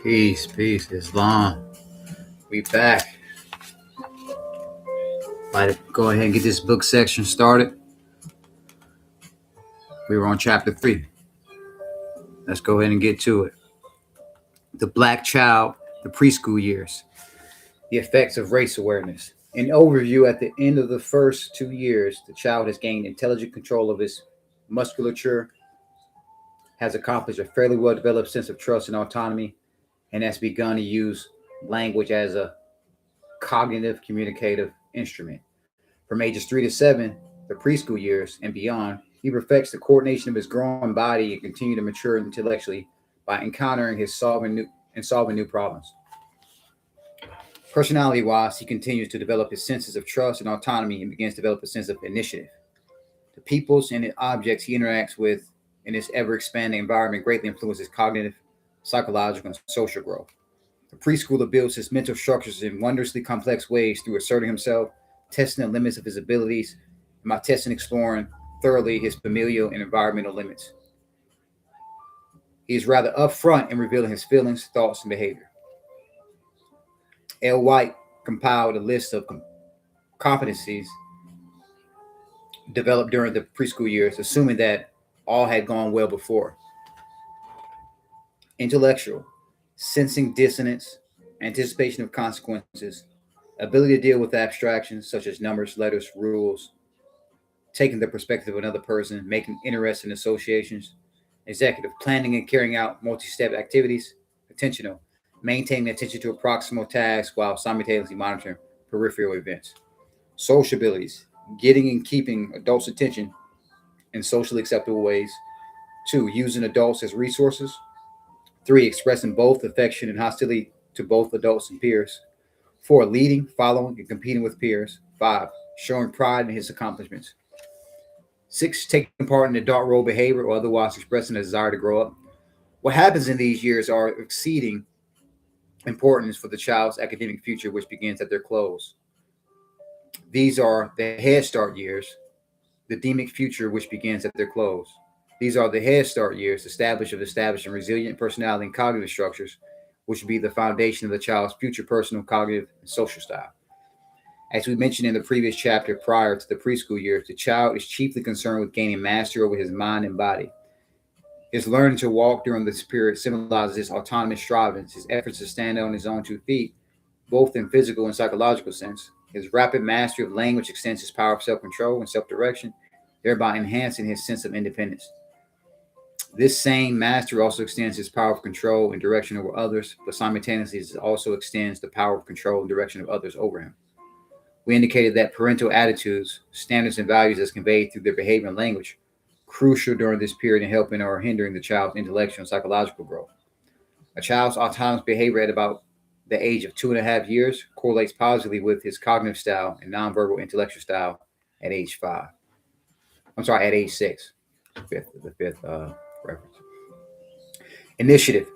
Peace, Islam. We back. Like to go ahead and get this book section started. We were on chapter 3. Let's go ahead and get to it. The Black Child, the Preschool Years, the Effects of Race Awareness. An overview: at the end of the first 2 years, the child has gained intelligent control of his musculature, has accomplished a fairly well developed sense of trust and autonomy, and has begun to use language as a cognitive communicative instrument. From ages 3 to 7, the preschool years, and beyond, he perfects the coordination of his growing body and continue to mature intellectually by encountering his solving new problems. Personality-wise, he continues to develop his senses of trust and autonomy and begins to develop a sense of initiative. The peoples and the objects he interacts with in this ever-expanding environment greatly influences cognitive, psychological, and social growth. The preschooler builds his mental structures in wondrously complex ways through asserting himself, testing the limits of his abilities, and by testing and exploring thoroughly his familial and environmental limits. He is rather upfront in revealing his feelings, thoughts, and behavior. L. White compiled a list of competencies developed during the preschool years, assuming that all had gone well before. Intellectual, sensing dissonance, anticipation of consequences, ability to deal with abstractions such as numbers, letters, rules, taking the perspective of another person, making interesting associations, executive, planning and carrying out multi-step activities, attentional, maintaining attention to a proximal task while simultaneously monitoring peripheral events. Social abilities, getting and keeping adults' attention in socially acceptable ways. 2, using adults as resources. 3, expressing both affection and hostility to both adults and peers. 4, leading, following, and competing with peers. 5, showing pride in his accomplishments. 6, taking part in adult role behavior or otherwise expressing a desire to grow up. What happens in these years are exceeding importance for the child's academic future, which begins at their close. These are the Head Start years, the demic future, which begins at their close. These are the Head Start years, establishing resilient personality and cognitive structures, which will be the foundation of the child's future personal, cognitive, and social style. As we mentioned in the previous chapter prior to the preschool years, the child is chiefly concerned with gaining mastery over his mind and body. His learning to walk during this period symbolizes his autonomous strivings, his efforts to stand on his own 2 feet, both in physical and psychological sense. His rapid mastery of language extends his power of self-control and self-direction, thereby enhancing his sense of independence. This same mastery also extends his power of control and direction over others, but simultaneously it also extends the power of control and direction of others over him. We indicated that parental attitudes, standards, and values as conveyed through their behavior and language crucial during this period in helping or hindering the child's intellectual and psychological growth. A child's autonomous behavior at about the age of 2.5 years correlates positively with his cognitive style and nonverbal intellectual style at age 5. I'm sorry, at age 6. The fifth reference. Initiative.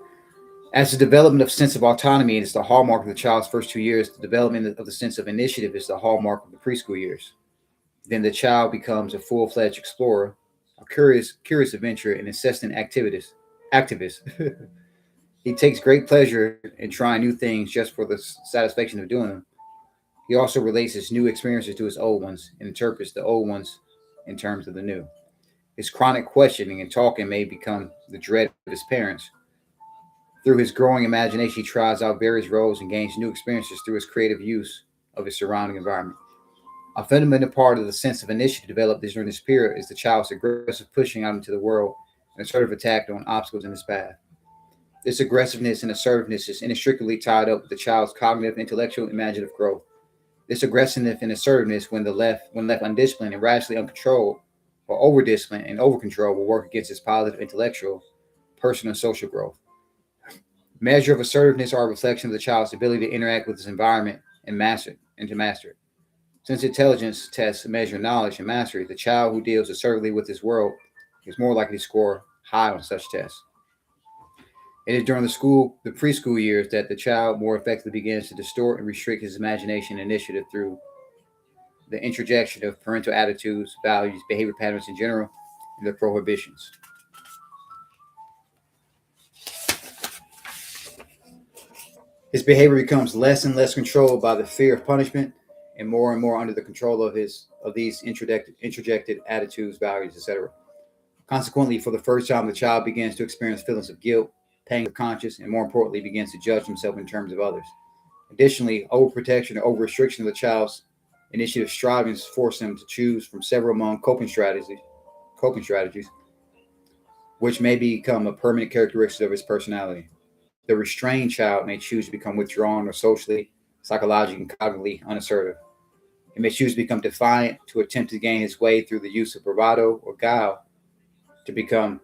As the development of sense of autonomy is the hallmark of the child's first 2 years, the development of the sense of initiative is the hallmark of the preschool years. Then the child becomes a full-fledged explorer, a curious adventurer, and incessant activist. He takes great pleasure in trying new things just for the satisfaction of doing them. He also relates his new experiences to his old ones and interprets the old ones in terms of the new. His chronic questioning and talking may become the dread of his parents. Through his growing imagination, he tries out various roles and gains new experiences through his creative use of his surrounding environment. A fundamental part of the sense of initiative developed during this period is the child's aggressive pushing out into the world and assertive attack on obstacles in his path. This aggressiveness and assertiveness is inextricably tied up with the child's cognitive, intellectual, and imaginative growth. This aggressiveness and assertiveness, when left undisciplined and rationally uncontrolled, or over disciplined and over control, will work against his positive intellectual, personal, and social growth. Measure of assertiveness are a reflection of the child's ability to interact with his environment and to master it. Since intelligence tests measure knowledge and mastery, the child who deals assertively with his world is more likely to score high on such tests. It is during the preschool years that the child more effectively begins to distort and restrict his imagination and initiative through the introjection of parental attitudes, values, behavior patterns in general, and the prohibitions. His behavior becomes less and less controlled by the fear of punishment and more under the control of these interjected attitudes, values, etc. Consequently, for the first time, the child begins to experience feelings of guilt, pain of conscience, and more importantly, begins to judge himself in terms of others. Additionally, overprotection or over-restriction of the child's initiative strivings force him to choose from several among coping strategies, which may become a permanent characteristic of his personality. The restrained child may choose to become withdrawn or socially, psychologically, and cognitively unassertive. He may choose to become defiant, to attempt to gain his way through the use of bravado or guile, to become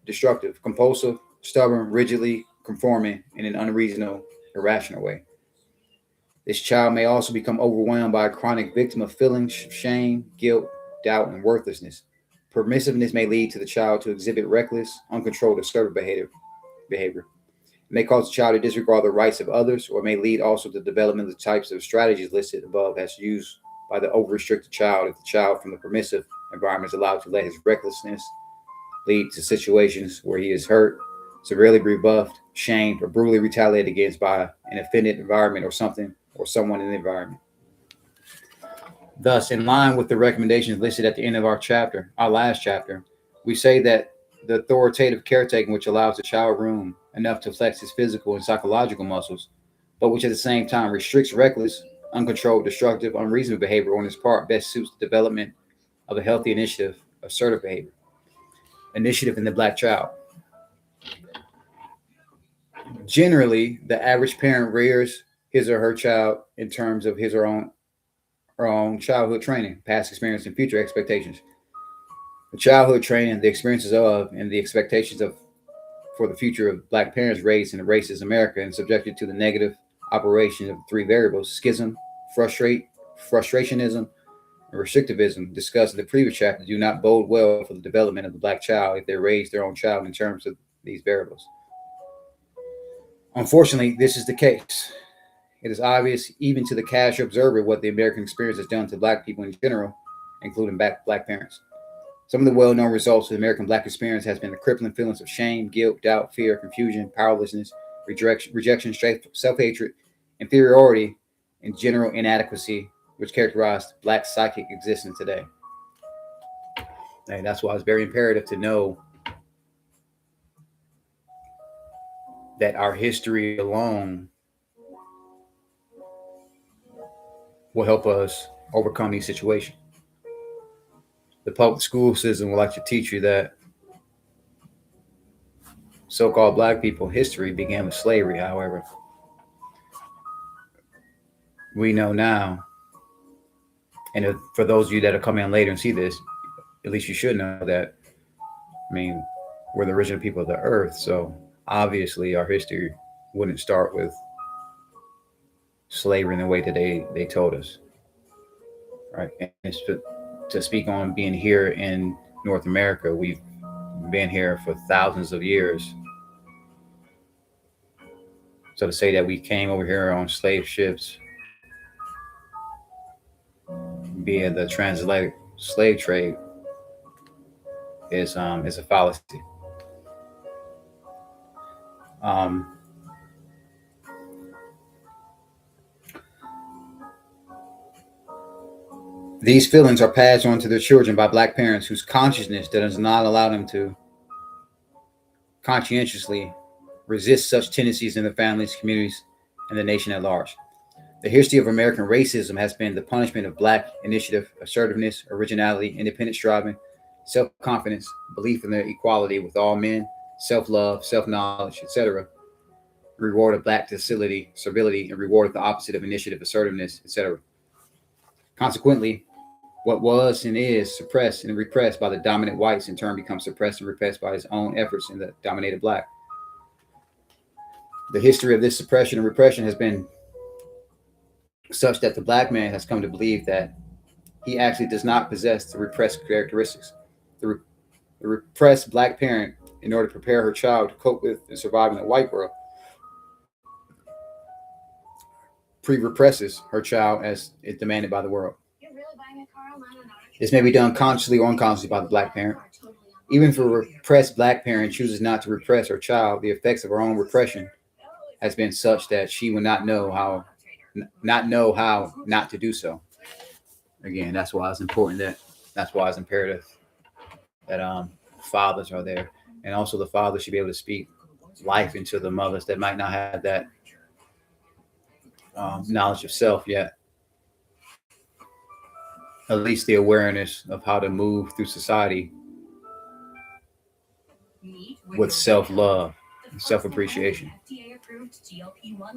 destructive, compulsive, stubborn, rigidly conforming in an unreasonable, irrational way. This child may also become overwhelmed by a chronic victim of feelings of shame, guilt, doubt, and worthlessness. Permissiveness may lead to the child to exhibit reckless, uncontrolled, assertive behavior. It may cause the child to disregard the rights of others, or may lead also to the development of the types of strategies listed above as used by the over-restricted child if the child from the permissive environment is allowed to let his recklessness lead to situations where he is hurt, severely rebuffed, shamed, or brutally retaliated against by an offended environment or something or someone in the environment. Thus, in line with the recommendations listed at the end of our last chapter, we say that the authoritative caretaking which allows the child room enough to flex his physical and psychological muscles, but which at the same time restricts reckless, uncontrolled, destructive, unreasonable behavior on his part best suits the development of a healthy initiative, assertive behavior. Initiative in the black child. Generally, the average parent rears his or her child in terms of his or her own childhood training, past experience, and future expectations. The childhood training, the experiences of, and the expectations of for the future of black parents raised in a racist America and subjected to the negative operation of three variables: schism, frustrationism, and restrictivism, discussed in the previous chapter, do not bode well for the development of the black child if they raise their own child in terms of these variables. Unfortunately, this is the case. It is obvious even to the casual observer what the American experience has done to black people in general, including black parents. Some of the well-known results of the American black experience has been the crippling feelings of shame, guilt, doubt, fear, confusion, powerlessness, rejection, self-hatred, inferiority, and general inadequacy, which characterize black psychic existence today. And that's why it's very imperative to know that our history alone will help us overcome these situations. The public school system will like to teach you that so-called black people history began with slavery. However, we know now, and for those of you that are coming in later and see this, at least you should know that, we're the original people of the earth, so obviously our history wouldn't start with slavery in the way that they told us, right? And it's to speak on being here in North America, we've been here for thousands of years. So to say that we came over here on slave ships via the transatlantic slave trade is a fallacy. These feelings are passed on to their children by black parents whose consciousness does not allow them to conscientiously resist such tendencies in their families, communities, and the nation at large. The history of American racism has been the punishment of black initiative, assertiveness, originality, independent striving, self-confidence, belief in their equality with all men, self-love, self-knowledge, etc. Reward of black docility, servility, and reward of the opposite of initiative, assertiveness, etc. Consequently, what was and is suppressed and repressed by the dominant whites in turn becomes suppressed and repressed by his own efforts in the dominated black. The history of this suppression and repression has been such that the black man has come to believe that he actually does not possess the repressed characteristics. The repressed black parent, in order to prepare her child to cope with and survive in the white world, pre-represses her child as is demanded by the world. This may be done consciously or unconsciously by the black parent. Even if a repressed black parent chooses not to repress her child, the effects of her own repression has been such that she will not know how not to do so. Again, that's why it's important that's why it's imperative that fathers are there, and also the fathers should be able to speak life into the mothers that might not have that knowledge of self yet, at least the awareness of how to move through society with self-love and self-appreciation.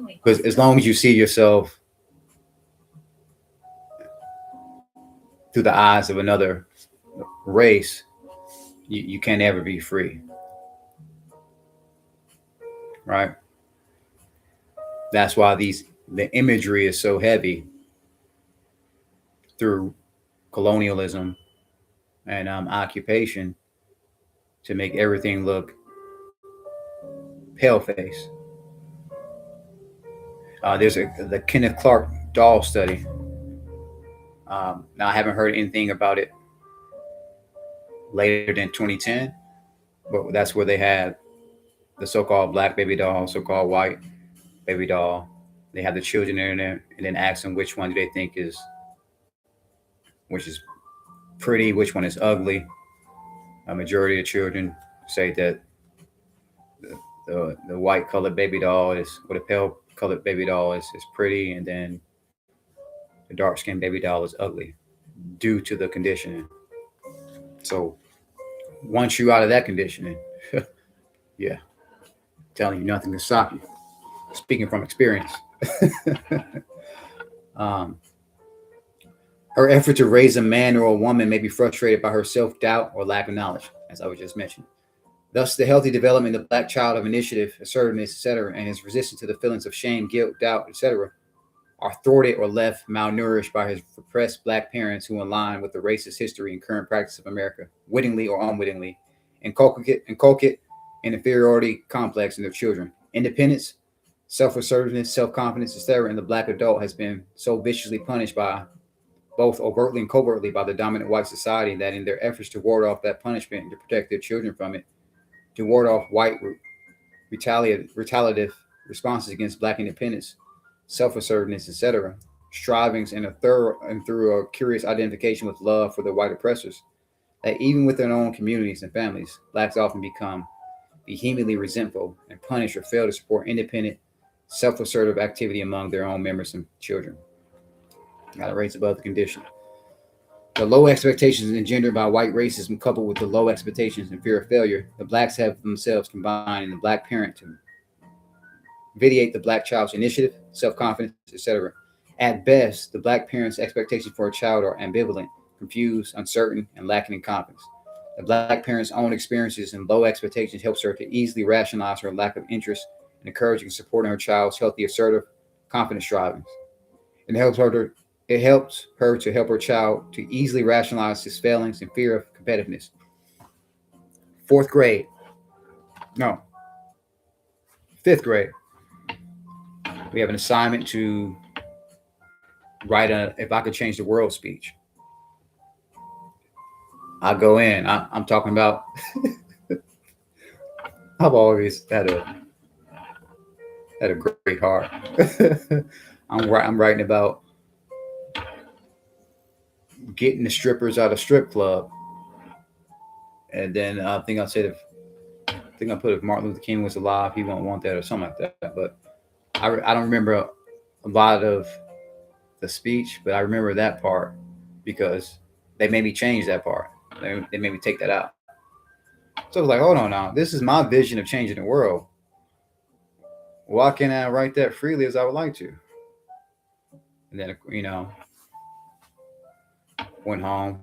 Because as long as you see yourself through the eyes of another race, you can't ever be free, right? That's why the imagery is so heavy through colonialism and occupation to make everything look pale face. There's the Kenneth Clark doll study. Now I haven't heard anything about it later than 2010, but that's where they had the so-called black baby doll, so-called white baby doll. They have the children in there, and then ask them which one do they think which is pretty, which one is ugly. A majority of children say that the white colored baby doll is, or the pale colored baby doll is pretty, and then the dark skinned baby doll is ugly due to the conditioning. So once you're out of that conditioning, yeah, telling you nothing can stop you. Speaking from experience. um, Her effort to raise a man or a woman may be frustrated by her self-doubt or lack of knowledge, as I was just mentioned. Thus, the healthy development of the black child of initiative, assertiveness, etc., and his resistance to the feelings of shame, guilt, doubt, etc., are thwarted or left malnourished by his repressed black parents who align with the racist history and current practice of America, wittingly or unwittingly, inculcate an inferiority complex in their children. Independence, self-assertiveness, self-confidence, etc., in the black adult has been so viciously punished by both overtly and covertly by the dominant white society that in their efforts to ward off that punishment and to protect their children from it, to ward off white retaliative responses against black independence, self-assertiveness, etc., strivings and through a curious identification with love for the white oppressors, that even within their own communities and families, blacks often become vehemently resentful and punish or fail to support independent, self-assertive activity among their own members and children. Got to raise above the condition. The low expectations engendered by white racism, coupled with the low expectations and fear of failure, the blacks have themselves combined in the black parent to vitiate the black child's initiative, self-confidence, etc. At best, the black parent's expectations for a child are ambivalent, confused, uncertain, and lacking in confidence. The black parent's own experiences and low expectations helps her to easily rationalize her lack of interest in encouraging and supporting her child's healthy, assertive, confident strivings. It helps her to help her child to easily rationalize his failings and fear of competitiveness. Fifth grade. We have an assignment to write a "If I Could Change the World" speech. I go in. I'm talking about. I've always had a great heart. I'm writing about getting the strippers out of strip club, and then I think I said I put if Martin Luther King was alive, he won't want that or something like that. But I don't remember a lot of the speech, but I remember that part because they made me change that part. They made me take that out. So I was like, hold on now, this is my vision of changing the world. Why can't I write that freely as I would like to? And then, went home,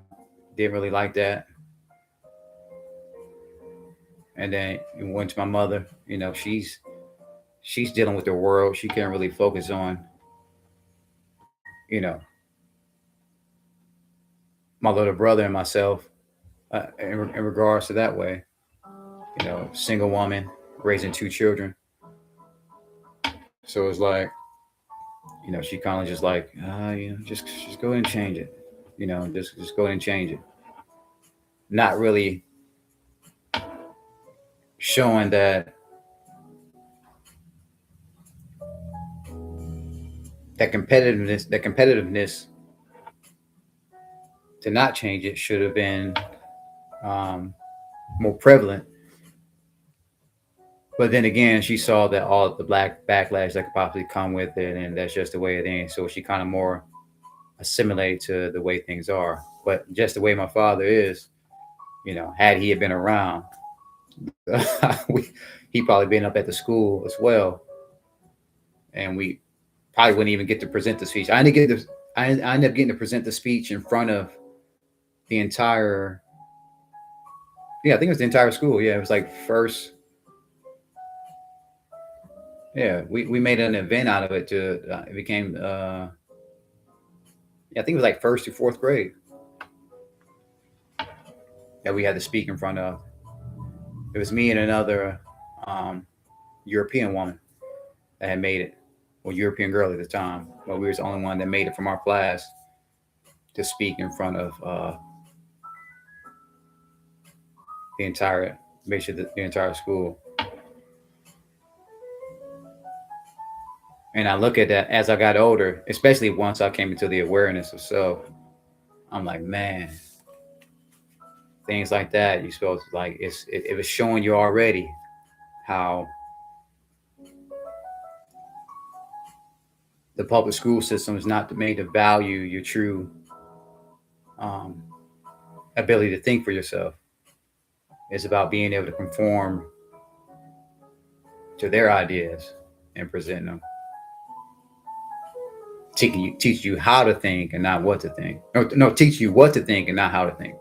didn't really like that. And then went to my mother. She's dealing with the world. She can't really focus on, my little brother and myself in regards to that way. Single woman, raising two children. So it's like, she kind of just like, just go ahead and change it. Just go ahead and change it. Not really showing that that competitiveness to not change it should have been um, more prevalent. But then again, she saw that all the black backlash that could possibly come with it, and that's just the way it is. So she kind of more assimilated to the way things are. But just the way my father is, had he had been around, he probably been up at the school as well, and we probably wouldn't even get to present the speech. I ended up getting to present the speech in front of the entire. Yeah, I think it was the entire school. Yeah, it was like first. Yeah, we made an event out of it. It became. Yeah, I think it was like first to fourth grade that we had to speak in front of. It was me and another um, European woman that had made it, or European girl at the time. But we was the only one that made it from our class to speak in front of the entire, basically the entire school. And I look at that as I got older, especially once I came into the awareness of self. I'm like, man, things like that. You supposed to like it was showing you already how the public school system is not made to value your true um, ability to think for yourself. It's about being able to conform to their ideas and present them. Teach you how to think and not what to think. No, teach you what to think and not how to think.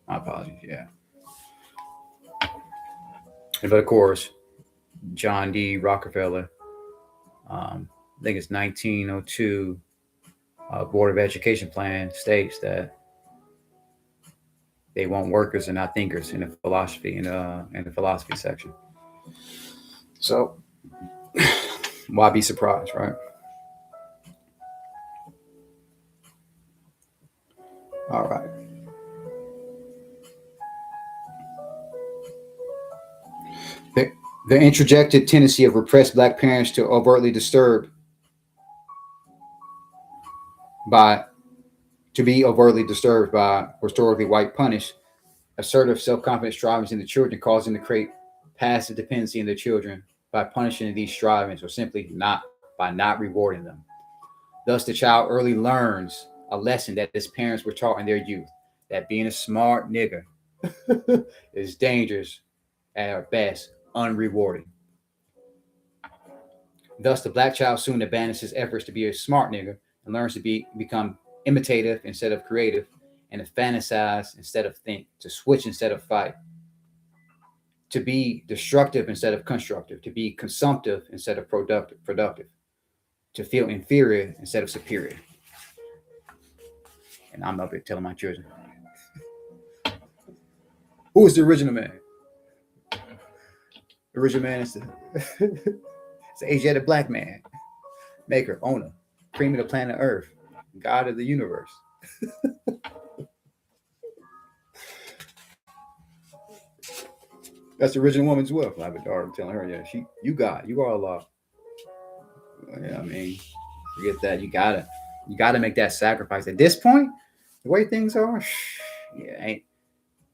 My apologies. Yeah. But of course, John D. Rockefeller, I think it's 1902 Board of Education plan states that they want workers and not thinkers in the philosophy section. So why be surprised, right? All right. The, the introjected tendency of repressed black parents to overtly disturb by to be overtly disturbed by historically white punish assertive self-confident strivings in the children, causing to create passive dependency in the children by punishing these strivings or simply not by not rewarding them. Thus, the child early learns a lesson that his parents were taught in their youth, that being a smart nigger is dangerous at best, unrewarding. Thus, the black child soon abandons his efforts to be a smart nigger and learns to become imitative instead of creative, and to fantasize instead of think, to switch instead of fight, to be destructive instead of constructive, to be consumptive instead of productive, to feel inferior instead of superior. And I'm up here telling my children, who is the original man? The original man is the Asiatic black man, maker, owner, cream of the planet Earth, God of the universe. That's the original woman's will. I have a daughter. I'm telling her, yeah, you God, you are Allah. Yeah, I mean, forget that. You gotta make that sacrifice. At this point, the way things are, yeah, ain't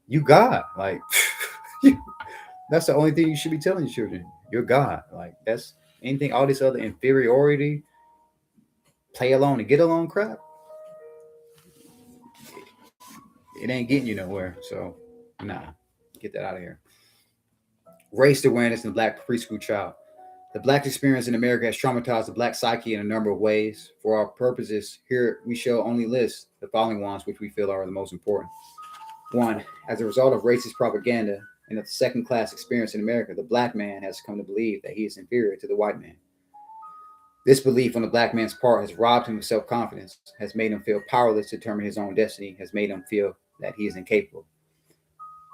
you God? Like, that's the only thing you should be telling your children. You're God. Like that's anything. All this other inferiority, play alone and get along crap. It ain't getting you nowhere. So, nah, get that out of here. Race awareness in the black preschool child. The black experience in America has traumatized the black psyche in a number of ways. For our purposes, here we shall only list the following ones which we feel are the most important. One, as a result of racist propaganda and of the second-class experience in America, the black man has come to believe that he is inferior to the white man. This belief on the black man's part has robbed him of self-confidence, has made him feel powerless to determine his own destiny, has made him feel that he is incapable.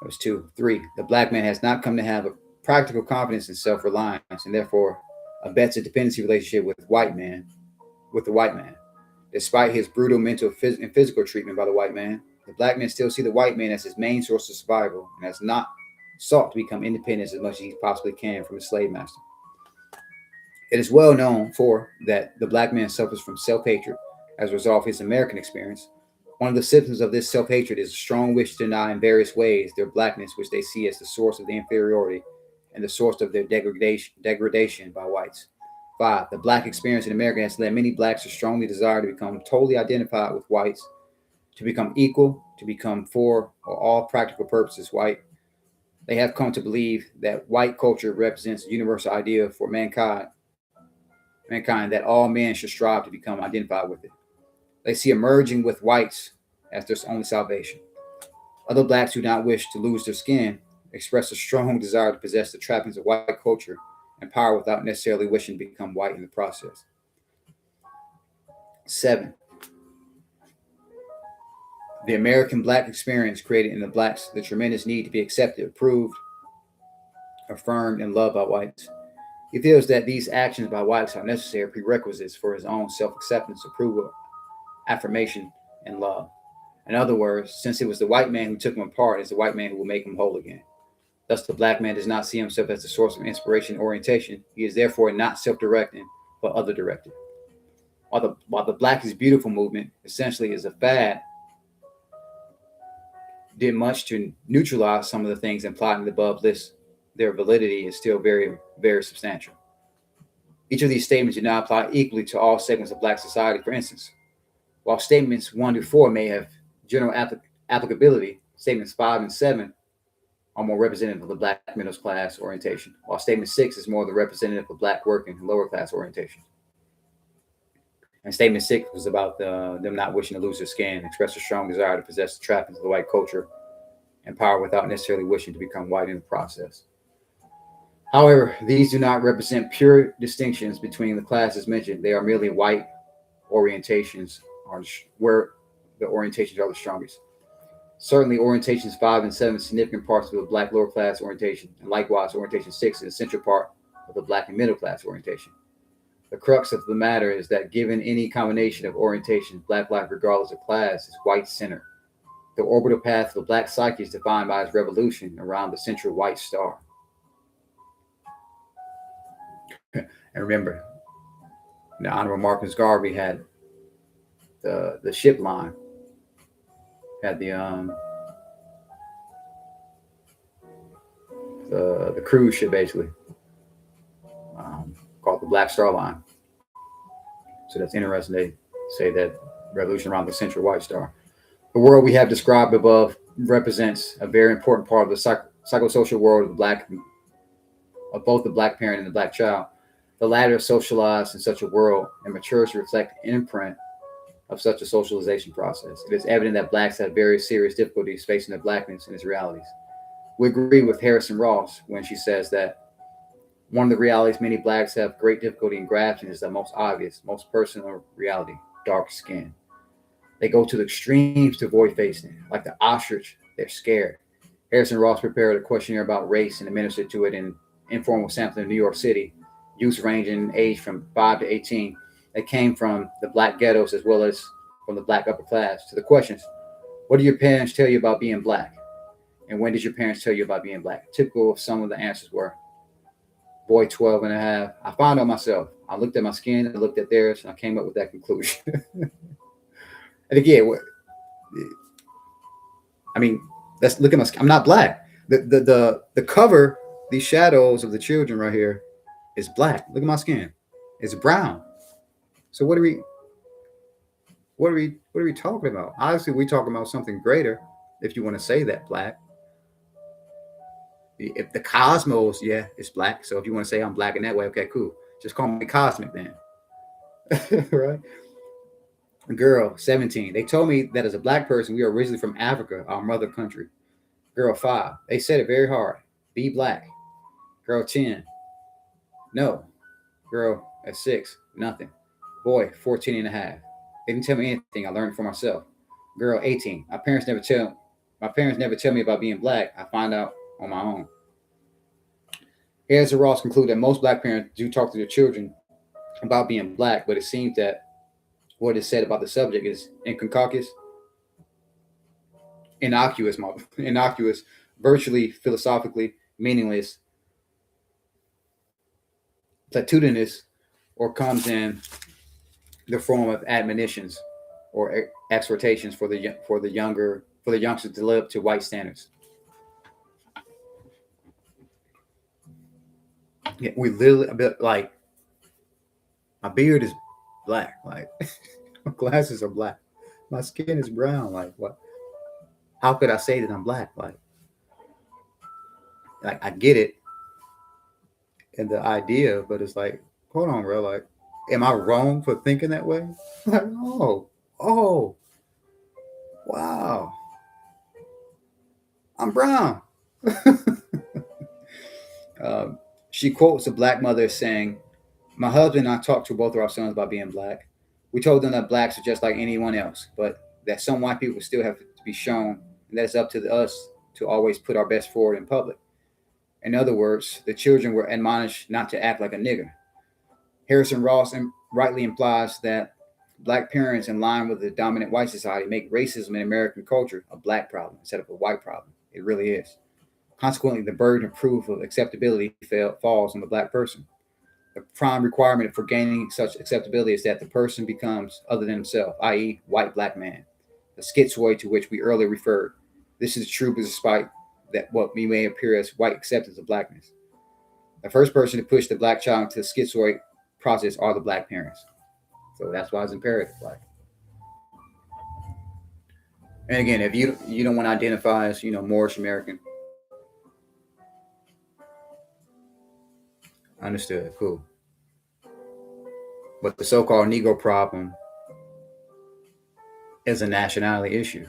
That was two. Three, the black man has not come to have a practical confidence in self-reliance, and therefore abets a dependency relationship with the white man. Despite his brutal mental and physical treatment by the white man, the black man still see the white man as his main source of survival and has not sought to become independent as much as he possibly can from his slave master. It is well known for that the black man suffers from self-hatred as a result of his American experience. One of the symptoms of this self-hatred is a strong wish to deny in various ways their blackness, which they see as the source of their inferiority and the source of their degradation by whites. 5. The black experience in America has led many blacks to strongly desire to become totally identified with whites, to become equal, to become for all practical purposes white. They have come to believe that white culture represents a universal idea for mankind that all men should strive to become identified with it. They see emerging with whites as their only salvation. Other blacks who do not wish to lose their skin express a strong desire to possess the trappings of white culture and power without necessarily wishing to become white in the process. 7. The American black experience created in the blacks the tremendous need to be accepted, approved, affirmed, and loved by whites. He feels that these actions by whites are necessary prerequisites for his own self-acceptance, approval, affirmation, and love. In other words, since it was the white man who took him apart, it's the white man who will make him whole again. Thus, the black man does not see himself as the source of inspiration and orientation. He is therefore not self-directing, but other-directed. While the Black is Beautiful movement essentially is a fad, did much to neutralize some of the things implied in the above list, their validity is still very, very substantial. Each of these statements do not apply equally to all segments of black society. For instance, while statements 1 to 4 may have general applicability, statements 5 and 7 are more representative of the black middle class orientation, while statement 6 is more the representative of black working and lower class orientation. And statement 6 was about them not wishing to lose their skin, express a strong desire to possess the trappings of the white culture and power without necessarily wishing to become white in the process. However, these do not represent pure distinctions between the classes mentioned. They are merely white orientations where the orientations are the strongest. Certainly, orientations 5 and 7 are significant parts of the black lower class orientation, and likewise, orientation 6 is an essential part of the black and middle class orientation. The crux of the matter is that given any combination of orientations, black life, regardless of class, is white-centered. The orbital path of the black psyche is defined by its revolution around the central white star. And remember, the Honorable Marcus Garvey had the ship line, had the cruise ship basically, called the Black Star Line. So that's interesting. They say that revolution around the central white star. The world we have described above represents a very important part of the psychosocial world of both the black parent and the black child. The latter is socialized in such a world and matures to reflect the imprint of such a socialization process. It is evident that blacks have very serious difficulties facing their blackness and its realities. We agree with Harrison Ross when she says that one of the realities many blacks have great difficulty in grasping is the most obvious, most personal reality: dark skin. They go to the extremes to avoid facing it. Like the ostrich, they're scared. Harrison Ross prepared a questionnaire about race and administered to it in informal sampling in New York City. Youth ranging in age from 5 to 18 that came from the black ghettos as well as from the black upper class. To the questions: what do your parents tell you about being black? And when did your parents tell you about being black? Typical of some of the answers were: boy, 12 and a half. I found out myself. I looked at my skin, I looked at theirs, and I came up with that conclusion. And again, I mean, let's look at my skin. I'm not black. The cover, these shadows of the children right here, is black. Look at my skin. It's brown. So what are we talking about? Obviously, we're talking about something greater, if you want to say that black. If the cosmos, yeah, it's black. So if you want to say I'm black in that way, okay, cool. Just call me cosmic then. Right? Girl, 17. They told me that as a black person, we are originally from Africa, our mother country. Girl, 5. They said it very hard. Be black. Girl, 10. No. Girl, at 6. Nothing. Boy, 14 and a half. They didn't tell me anything. I learned for myself. Girl, 18. My parents never tell me about being black. I find out on my own. Harrison Ross concluded that most black parents do talk to their children about being black, but it seems that what is said about the subject is inconspicuous, innocuous, virtually philosophically meaningless, platitudinous, or comes in the form of admonitions or exhortations for the youngsters to live to white standards. Yeah, we literally a bit like my beard is black, like my glasses are black, my skin is brown. Like what? How could I say that I'm black? Like I get it and the idea, but it's like, hold on, bro. Like, am I wrong for thinking that way? Like, oh, wow, I'm brown. um, she quotes a black mother saying, "My husband and I talked to both of our sons about being black. We told them that blacks are just like anyone else, but that some white people still have to be shown, and that it's up to us to always put our best forward in public. In other words, the children were admonished not to act like a nigger." Harrison Ross rightly implies that black parents, in line with the dominant white society, make racism in American culture a black problem instead of a white problem. It really is. Consequently, the burden of proof of acceptability falls on the black person. The prime requirement for gaining such acceptability is that the person becomes other than himself, i.e., white black man, the schizoid to which we earlier referred. This is true despite that what we may appear as white acceptance of blackness. The first person to push the black child into the schizoid process are the black parents. So that's why it's imperative. Like, and again, if you don't want to identify as Moorish American, understood, cool. But the so-called Negro problem is a nationality issue.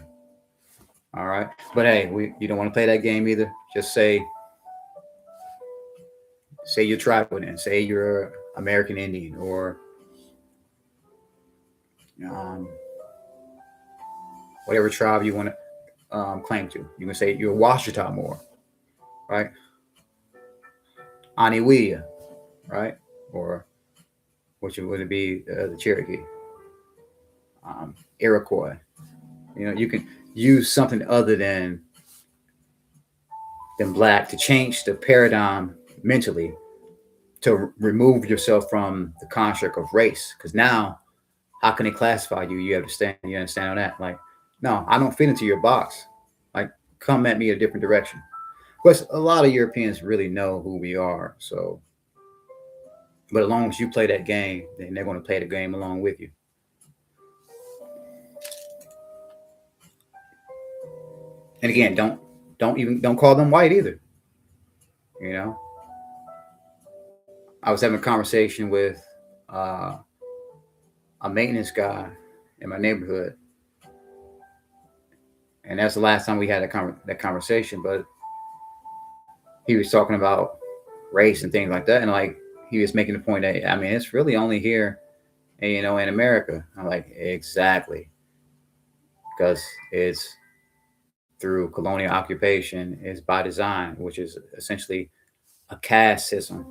All right, but hey, you don't want to play that game either. Just say you're tribal, then say you're American Indian or um, whatever tribe you want to claim to. You can say you're Washita Moor, right? Aniwea, right? Or which would it be the Cherokee, Iroquois. You can use something other than black to change the paradigm mentally to remove yourself from the construct of race. Because now, how can they classify you? You understand? You understand on that? Like, no, I don't fit into your box. Like, come at me a different direction. But a lot of Europeans really know who we are. So, but as long as you play that game, then they're going to play the game along with you. And again, don't call them white either. You know, I was having a conversation with uh, a maintenance guy in my neighborhood, and that's the last time we had that conversation. But he was talking about race and things like that, and like he was making the point that I mean it's really only here, in America. I'm like exactly because it's through colonial occupation, is by design, which is essentially a caste system.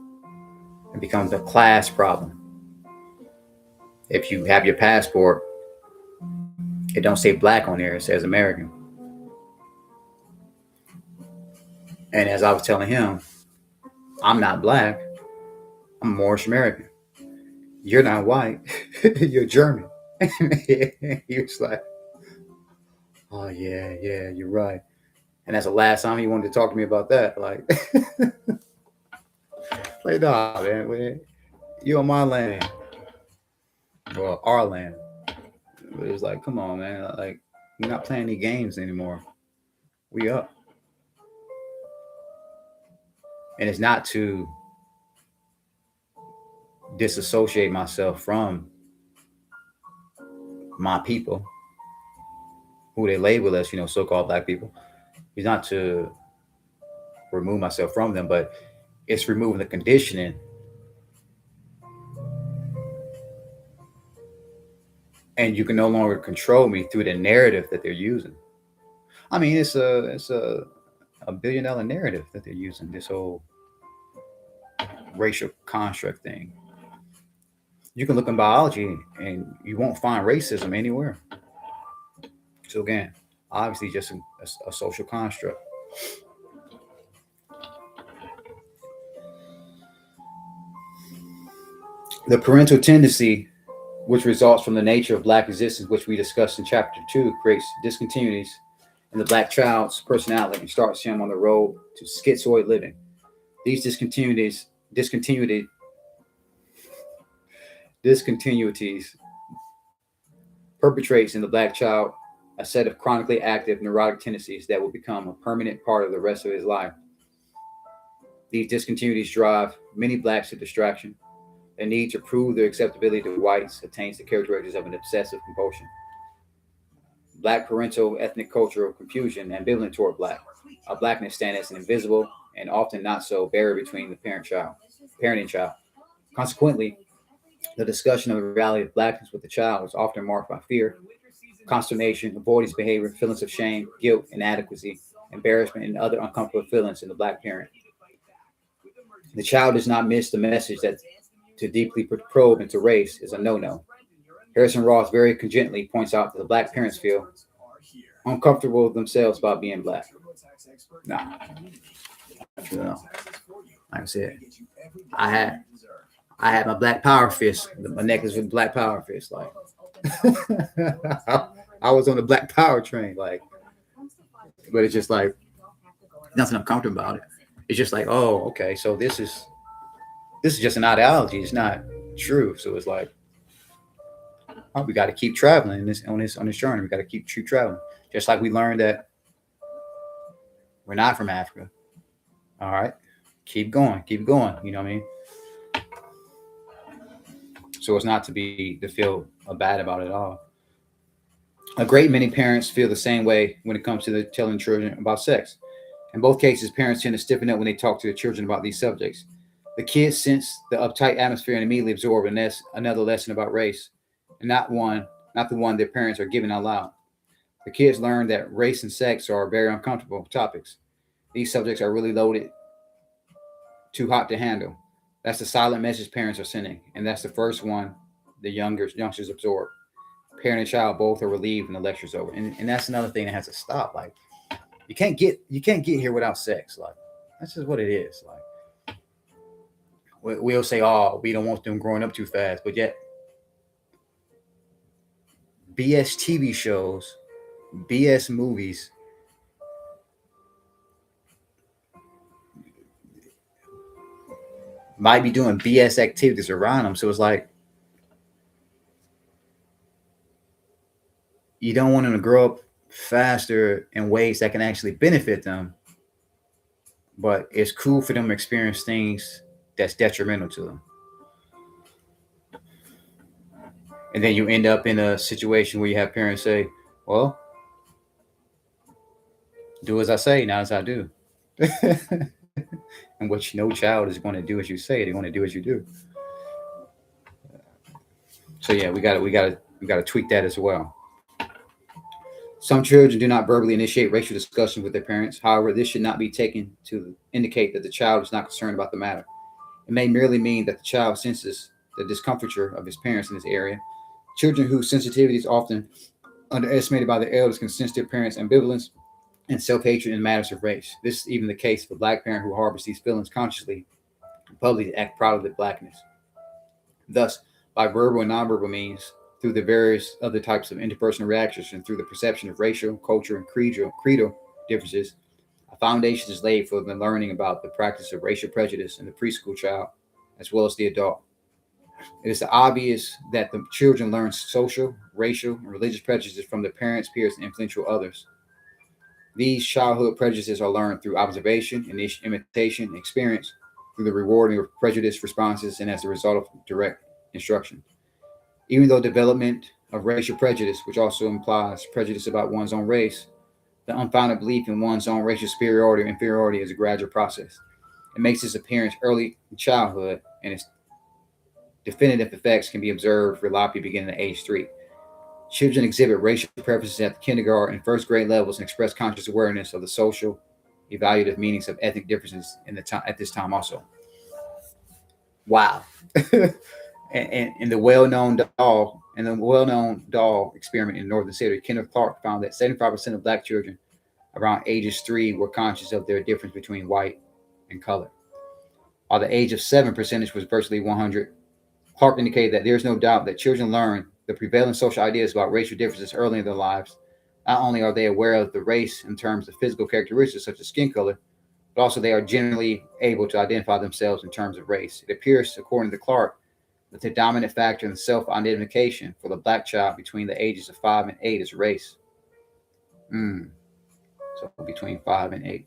It becomes a class problem. If you have your passport, it don't say black on there; it says American. And as I was telling him, I'm not black. I'm Moorish American. You're not white. You're German. He was like, oh yeah, you're right. And that's the last time he wanted to talk to me about that. Like, like, nah, man, you on my land or our land. But it was like, come on, man. Like, we're not playing any games anymore. We up. And it's not to disassociate myself from my people, who they label as, so-called black people. It's not to remove myself from them, but it's removing the conditioning and you can no longer control me through the narrative that they're using. I mean, it's a $1 billion narrative that they're using, this whole racial construct thing. You can look in biology and you won't find racism anywhere. So again, obviously just a social construct. The parental tendency, which results from the nature of black existence, which we discussed in chapter 2, creates discontinuities in the black child's personality and starts him on the road to schizoid living. These discontinuities perpetrates in the black child a set of chronically active neurotic tendencies that will become a permanent part of the rest of his life. These discontinuities drive many blacks to distraction. The need to prove their acceptability to whites attains the characteristics of an obsessive compulsion. Black parental ethnic cultural confusion ambivalent toward black. A blackness stand as an invisible and often not so barrier between the parent and child. Consequently, the discussion of the reality of blackness with the child is often marked by fear, consternation, avoidance behavior, feelings of shame, guilt, inadequacy, embarrassment, and other uncomfortable feelings in the black parent. The child does not miss the message that to deeply probe into race is a no-no. Harrison Ross very cogently points out that the black parents feel uncomfortable themselves about being black. Nah, not true at all. Like I said, I had my black power fist, my necklace with black power fist. Like I was on the black power train, like, but it's just like nothing uncomfortable about it. It's just like, oh, okay, so this is just an ideology. It's not true. So it's like, oh, we got to keep traveling on this journey. We got to keep traveling. Just like we learned that we're not from Africa. All right, keep going. You know what I mean? So it's not to feel bad about it at all. A great many parents feel the same way when it comes to telling children about sex. In both cases, parents tend to stiffen up when they talk to their children about these subjects. The kids sense the uptight atmosphere and immediately absorb another lesson about race, and not the one their parents are giving out loud. The kids learn that race and sex are very uncomfortable topics. These subjects are really loaded, too hot to handle. That's the silent message parents are sending, and that's the first one the youngsters absorb. Parent and child both are relieved when the lecture's over, and that's another thing that has to stop. Like you can't get here without sex. Like that's just what it is. Like we'll say, oh, we don't want them growing up too fast, but yet BS TV shows, BS movies might be doing BS activities around them. So it's like you don't want them to grow up faster in ways that can actually benefit them, but it's cool for them to experience things that's detrimental to them. And then you end up in a situation where you have parents say, well, do as I say, not as I do. And what no child is going to do as you say, they're going to do as you do. So yeah, we got to tweak that as well. Some children do not verbally initiate racial discussion with their parents. However, this should not be taken to indicate that the child is not concerned about the matter. It may merely mean that the child senses the discomfiture of his parents in this area. Children whose sensitivity is often underestimated by their elders can sense their parents' ambivalence and self-hatred in matters of race. This is even the case for a black parent who harbors these feelings consciously and publicly act proud of their blackness. Thus, by verbal and nonverbal means, through the various other types of interpersonal reactions and through the perception of racial, cultural, and creedal differences, a foundation is laid for the learning about the practice of racial prejudice in the preschool child as well as the adult. It is obvious that the children learn social, racial, and religious prejudices from their parents, peers, and influential others. These childhood prejudices are learned through observation, imitation, and experience, through the rewarding of prejudice responses, and as a result of direct instruction. Even though development of racial prejudice, which also implies prejudice about one's own race, the unfounded belief in one's own racial superiority or inferiority is a gradual process. It makes its appearance early in childhood, and its definitive effects can be observed reliably beginning at age 3. Children exhibit racial preferences at the kindergarten and first grade levels and express conscious awareness of the social, evaluative meanings of ethnic differences at this time also. Wow. and the well-known doll experiment in Northern Syria, Kenneth Clark found that 75% of black children around ages 3 were conscious of their difference between white and color. While the age of 7 percentage was virtually 100 Clark indicated that there is no doubt that children learn the prevailing social ideas about racial differences early in their lives. Not only are they aware of the race in terms of physical characteristics such as skin color, but also they are generally able to identify themselves in terms of race. It appears, according to Clark, that the dominant factor in self-identification for the black child between the ages of 5 and 8 is race. So between 5 and 8.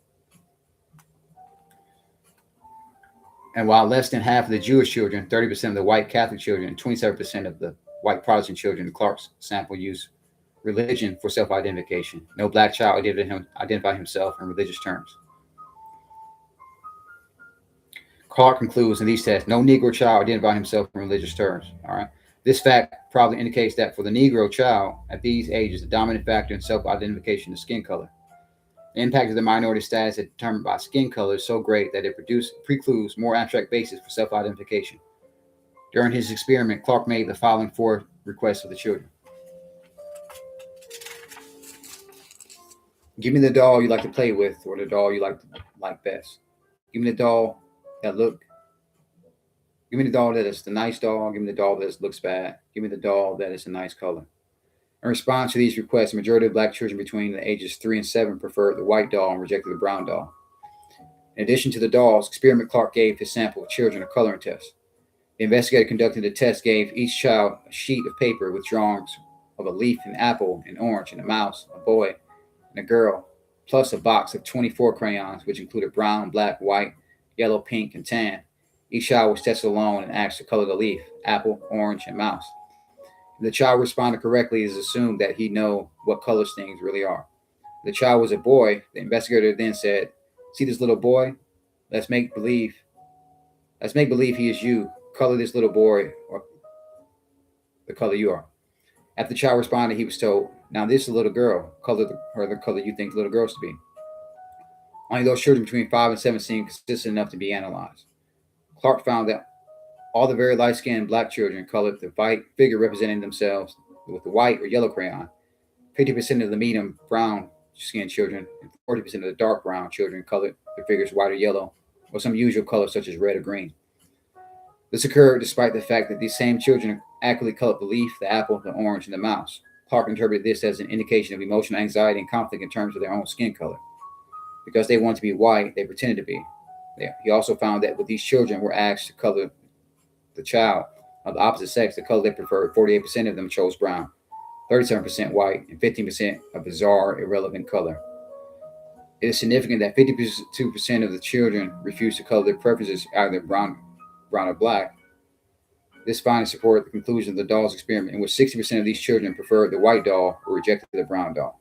And while less than half of the Jewish children, 30% of the white Catholic children, and 27% of the white Protestant children in Clark's sample use religion for self-identification, no black child identified himself in religious terms. Clark concludes in these tests, no Negro child identified himself in religious terms. All right. This fact probably indicates that for the Negro child at these ages, the dominant factor in self-identification is skin color. The impact of the minority status is determined by skin color is so great that it precludes more abstract basis for self-identification. During his experiment, Clark made the following 4 requests of the children. Give me the doll you like to play with, or the doll you like best. Give me the doll that look. Give me the doll that is the nice doll. Give me the doll that looks bad. Give me the doll that is a nice color. In response to these requests, the majority of black children between the ages 3 and 7 preferred the white doll and rejected the brown doll. In addition to the dolls, Experiment Clark gave his sample of children a coloring test. The investigator conducting the test gave each child a sheet of paper with drawings of a leaf, an apple, an orange, and a mouse, a boy, and a girl, plus a box of 24 crayons, which included brown, black, white, yellow, pink, and tan. Each child was tested alone and asked to color the leaf, apple, orange, and mouse. If the child responded correctly, it is assumed that he know what colors things really are. If the child was a boy, the investigator then said, "See this little boy? Let's make believe he is you. Color this little boy or the color you are." After the child responded, he was told, "Now this is a little girl. Color her the color you think the little girl's to be." Only those children between 5 and 7 seemed consistent enough to be analyzed. Clark found that all the very light-skinned black children colored the white figure representing themselves with the white or yellow crayon. 50% of the medium brown-skinned children and 40% of the dark brown children colored the figures white or yellow, or some usual color such as red or green. This occurred despite the fact that these same children accurately colored the leaf, the apple, the orange, and the mouse. Clark interpreted this as an indication of emotional anxiety and conflict in terms of their own skin color. Because they wanted to be white, they pretended to be. He also found that when these children were asked to color the child of the opposite sex, the color they preferred, 48% of them chose brown, 37% white, and 15% a bizarre, irrelevant color. It is significant that 52% of the children refused to color their preferences either brown or black. This finding supported the conclusion of the doll's experiment, in which 60% of these children preferred the white doll or rejected the brown doll.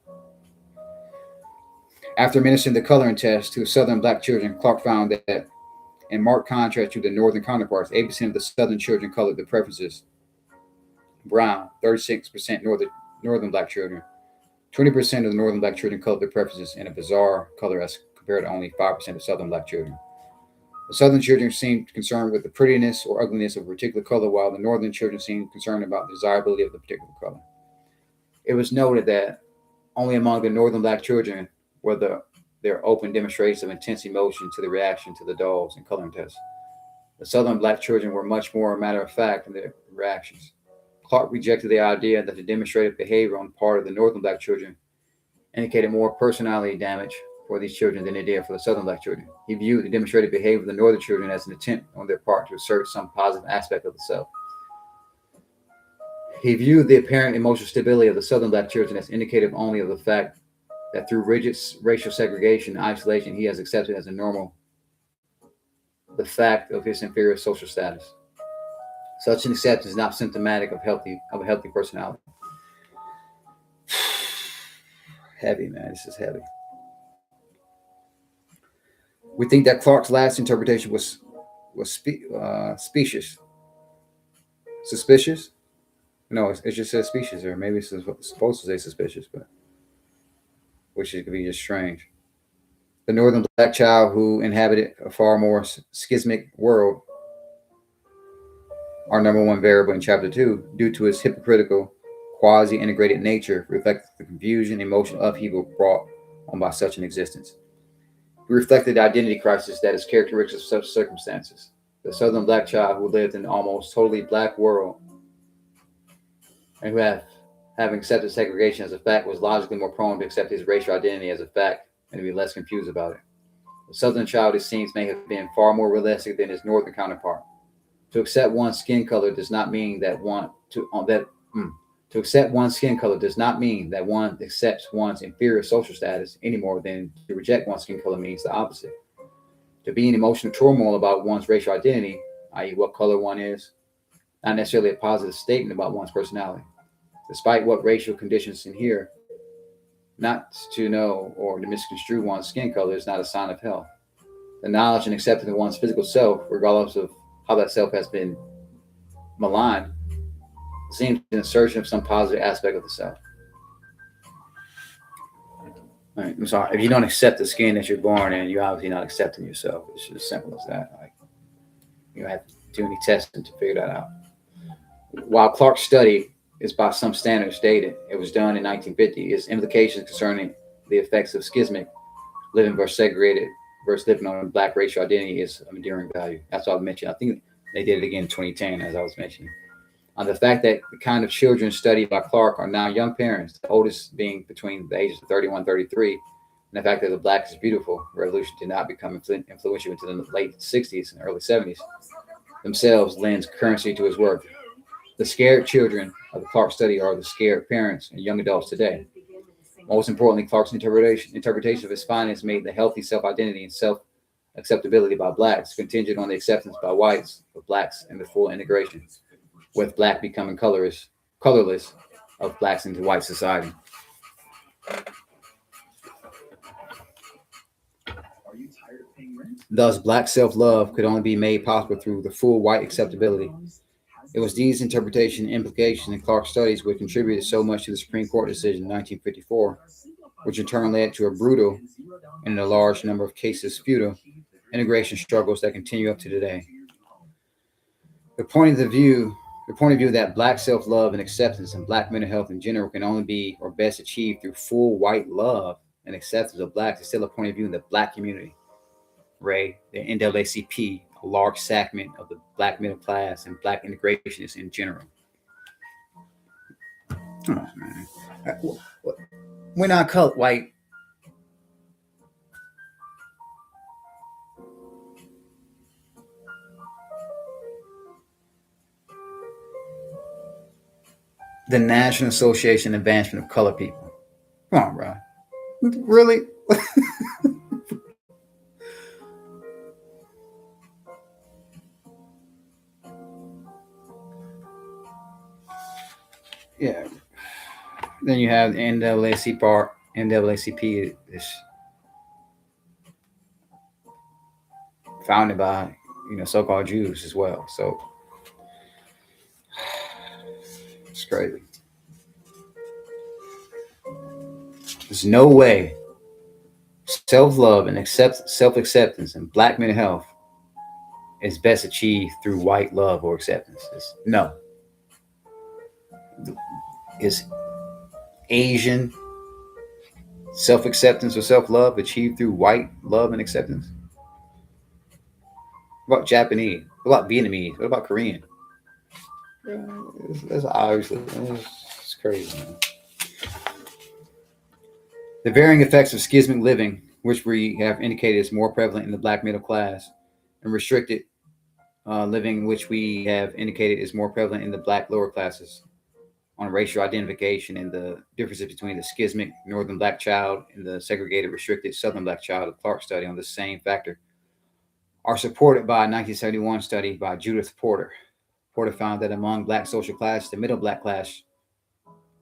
After administering the coloring test to southern black children, Clark found that, in marked contrast to the northern counterparts, 8% of the southern children colored their preferences brown, 36% northern black children. 20% of the northern black children colored their preferences in a bizarre color as compared to only 5% of southern black children. The southern children seemed concerned with the prettiness or ugliness of a particular color, while the northern children seemed concerned about the desirability of the particular color. It was noted that only among the northern black children were their open demonstrations of intense emotion to the reaction to the dolls and coloring tests. The southern black children were much more matter of fact in their reactions. Clark rejected the idea that the demonstrative behavior on the part of the northern black children indicated more personality damage for these children than it did for the southern black children. He viewed the demonstrative behavior of the northern children as an attempt on their part to assert some positive aspect of the self. He viewed the apparent emotional stability of the southern black children as indicative only of the fact that through rigid racial segregation and isolation, he has accepted as a normal the fact of his inferior social status. Such an acceptance is not symptomatic of a healthy personality. Heavy, man. This is heavy. We think that Clark's last interpretation was specious. Suspicious? No, it just says specious, or maybe it's supposed to say suspicious, but which could be just strange. The northern black child who inhabited a far more schismic world, our number one variable in chapter 2, due to its hypocritical, quasi-integrated nature, reflects the confusion, emotional upheaval brought on by such an existence. He reflected the identity crisis that is characteristic of such circumstances. The southern black child who lived in an almost totally black world and having accepted segregation as a fact was logically more prone to accept his racial identity as a fact and to be less confused about it. The southern child, it seems, may have been far more realistic than his northern counterpart. To accept one's skin color does not mean that one to that to accept one's skin color does not mean that one accepts one's inferior social status any more than to reject one's skin color means the opposite. To be in emotional turmoil about one's racial identity, i.e., what color one is, not necessarily a positive statement about one's personality. Despite what racial conditions inhere, not to know or to misconstrue one's skin color is not a sign of health. The knowledge and acceptance of one's physical self, regardless of how that self has been maligned, seems an assertion of some positive aspect of the self. Right, I'm sorry. If you don't accept the skin that you're born in, you're obviously not accepting yourself. It's just as simple as that. Like, you don't have to do any testing to figure that out. While Clark's study is by some standards dated, it was done in 1950. Its implications concerning the effects of schismic living versus segregated versus living on a black racial identity is of enduring value. That's what I mentioned. I think they did it again in 2010, as I was mentioning. On the fact that the kind of children studied by Clark are now young parents, the oldest being between the ages of 31 33, and the fact that the black is beautiful revolution did not become influential until the late 60s and early 70s, themselves lends currency to his work. The scared children of the Clark study are the scared parents and young adults today. Most importantly, Clark's interpretation of his findings made the healthy self-identity and self-acceptability by blacks contingent on the acceptance by whites of blacks and the full integration, with black becoming colorless of blacks into white society. Thus, black self-love could only be made possible through the full white acceptability. It was these interpretation and implications in Clark's studies which contributed so much to the Supreme Court decision in 1954, which in turn led to a brutal and in a large number of cases futile integration struggles that continue up to today. The point of view that black self-love and acceptance and black mental health in general can only be or best achieved through full white love and acceptance of blacks is still a point of view in the black community. Ray, the NAACP, a large segment of the black middle class and black integrationists in general. Oh, man. We're not colored white. The National Association Advancement of Colored People. Come on, bro. Really? Yeah. Then you have the NAACP is founded by so-called Jews as well. So it's crazy. There's no way self-love and self-acceptance and black mental health is best achieved through white love or acceptance. No. Is Asian self-acceptance or self-love achieved through white love and acceptance? What about Japanese? What about Vietnamese? What about Korean? That's obviously it's crazy, man. The varying effects of schismic living, which we have indicated is more prevalent in the black middle class, and restricted living, which we have indicated is more prevalent in the black lower classes, on racial identification and the differences between the schismic northern black child and the segregated restricted southern black child of Clark study on the same factor, are supported by a 1971 study by Judith Porter. Porter found that among black social classes, the middle black class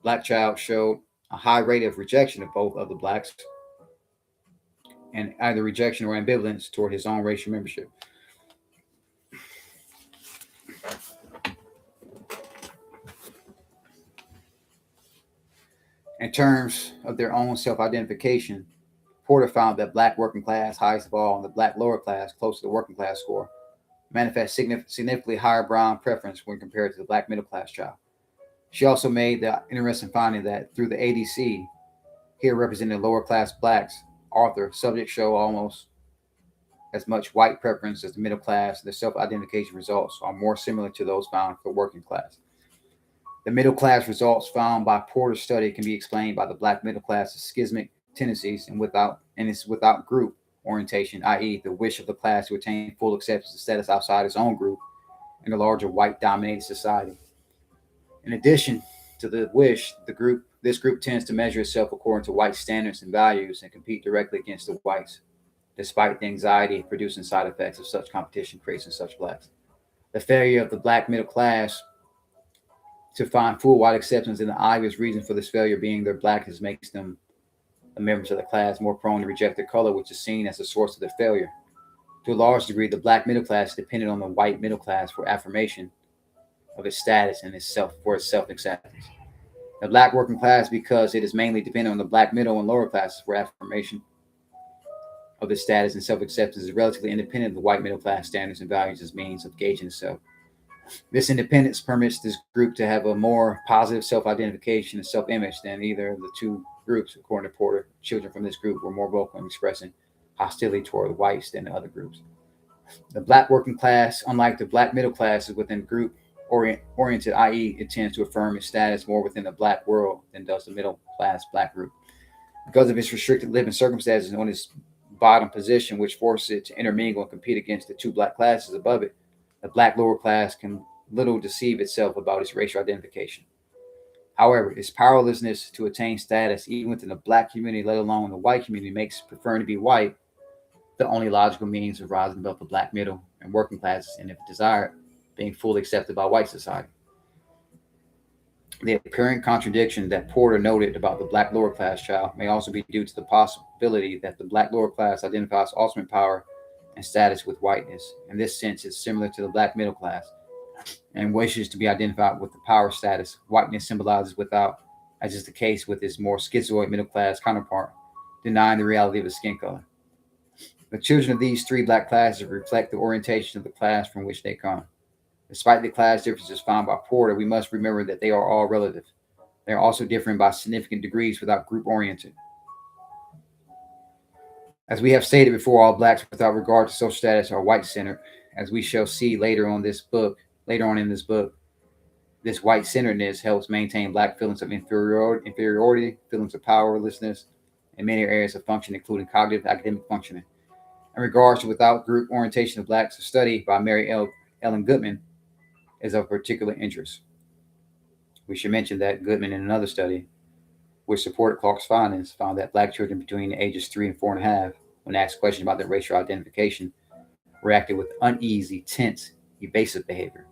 black child showed a high rate of rejection of both of the blacks and either rejection or ambivalence toward his own racial membership. In terms of their own self-identification, Porter found that black working class, highest of all, and the black lower class, close to the working class score, manifest significantly higher brown preference when compared to the black middle class child. She also made the interesting finding that through the ADC, here representing lower class blacks, author, subject show almost as much white preference as the middle class, the self-identification results are more similar to those found for the working class. The middle class results found by Porter's study can be explained by the black middle class's schismic tendencies and is without group orientation, i.e., the wish of the class to attain full acceptance and status outside its own group in a larger white-dominated society. In addition to the wish, this group tends to measure itself according to white standards and values and compete directly against the whites, despite the anxiety producing side effects of such competition creates in such blacks. The failure of the black middle class to find full white acceptance, and the obvious reason for this failure being their blackness makes them, the members of the class, more prone to reject their color, which is seen as the source of their failure. To a large degree, the black middle class depended on the white middle class for affirmation of its status and its self-acceptance. The black working class, because it is mainly dependent on the black middle and lower classes for affirmation of its status and self-acceptance, is relatively independent of the white middle class standards and values as means of gauging itself. This independence permits this group to have a more positive self-identification and self-image than either of the two groups. According to Porter, children from this group were more vocal in expressing hostility toward whites than the other groups. The black working class, unlike the black middle class, is within group oriented, i.e., it tends to affirm its status more within the black world than does the middle class black group. Because of its restricted living circumstances on its bottom position, which forces it to intermingle and compete against the two black classes above it, the black lower class can little deceive itself about its racial identification. However, its powerlessness to attain status, even within the black community, let alone the white community, makes preferring to be white the only logical means of rising above the black middle and working classes, and if desired, being fully accepted by white society. The apparent contradiction that Porter noted about the black lower class child may also be due to the possibility that the black lower class identifies ultimate power and status with whiteness. In this sense, it's similar to the black middle class and wishes to be identified with the power status whiteness symbolizes without, as is the case with its more schizoid middle class counterpart, denying the reality of his skin color. The children of these three black classes reflect the orientation of the class from which they come. Despite the class differences found by Porter, we must remember that they are all relative. They are also different by significant degrees without group oriented. As we have stated before, all blacks without regard to social status are white-centered. As we shall see later on in this book, this white-centeredness helps maintain black feelings of inferiority, feelings of powerlessness, in many areas of function, including cognitive academic functioning. In regards to without group orientation of blacks, a study by Mary Ellen Goodman is of particular interest. We should mention that Goodman, in another study, which supported Clark's findings, found that black children between the ages 3 and 4.5, when asked questions about their racial identification, reacted with uneasy, tense, evasive behavior.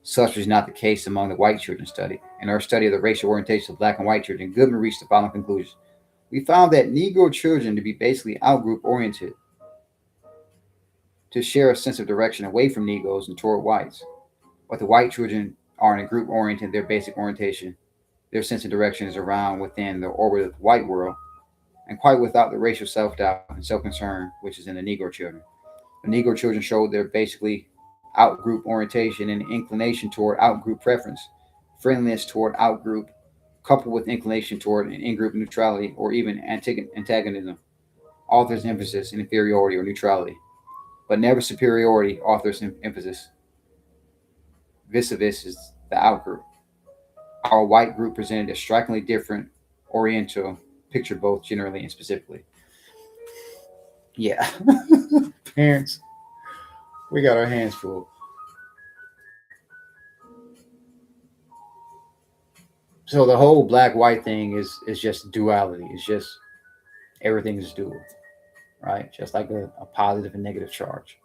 Such was not the case among the white children studied. In our study of the racial orientation of black and white children, Goodman reached the following conclusions. We found that Negro children to be basically out-group oriented, to share a sense of direction away from Negroes and toward whites. But the white children are in a group oriented, their basic orientation, their sense of direction is around within the orbit of the white world, and quite without the racial self-doubt and self-concern which is in the Negro children. The Negro children showed their basically out-group orientation and inclination toward out-group preference, friendliness toward out-group, coupled with inclination toward an in-group neutrality or even antagonism, author's emphasis in inferiority or neutrality, but never superiority, author's emphasis. Vis-a-vis is the out-group. Our white group presented a strikingly different oriental picture, both generally and specifically. Yeah. Parents, we got our hands full. So the whole black-white thing is just duality. It's just everything is dual, right? Just like a positive and negative charge,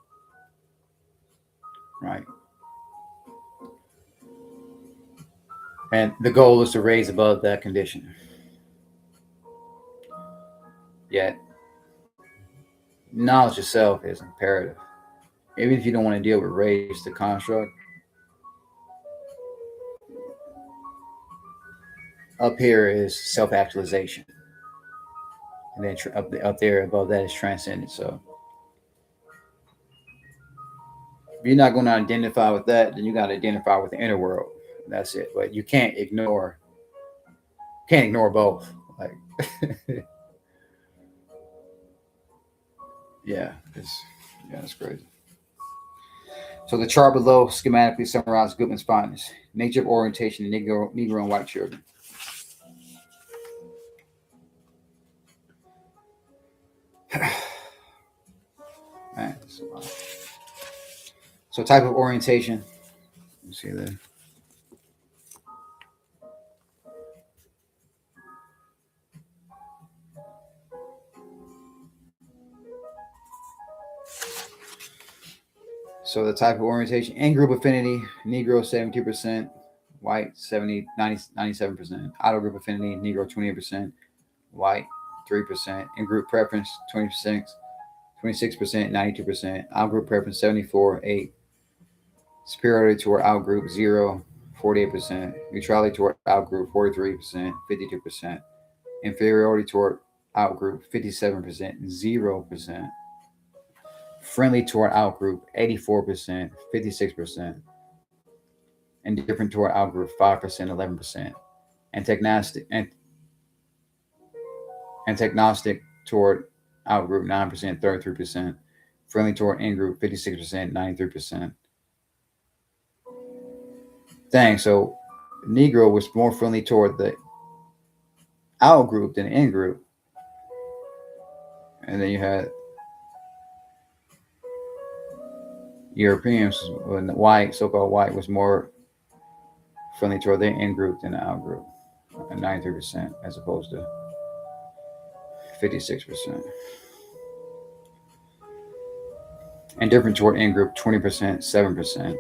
right? And the goal is to raise above that condition. Yet, knowledge itself is imperative. Even if you don't want to deal with race, the construct, up here is self-actualization. And then up there above that is transcendence. So if you're not going to identify with that, then you got to identify with the inner world. That's it. But you can't ignore both. Like, yeah, Yeah, that's crazy. So the chart below schematically summarizes Goodman's findings. Nature of orientation in Negro and white children. Man, so type of orientation. Let's see there. So the type of orientation, in-group affinity, Negro 72%, white 70, 90, 97%, auto-group affinity, Negro 28%, white 3%, in-group preference 20%, 26%, 92%, out-group preference 74, 8, superiority toward out-group 0, 48%, neutrality toward out-group 43%, 52%, inferiority toward out-group 57%, 0%. Friendly toward outgroup 84%, 56%, indifferent toward outgroup 5%, 11%, antagnostic toward outgroup 9%, 33%, friendly toward in-group 56%, 93%. Dang, so Negro was more friendly toward the out group than the in group. And then you had Europeans, when the white, so-called white, was more friendly toward the in group than the out group, 93% as opposed to 56%. Indifferent toward in group 20%, 7%.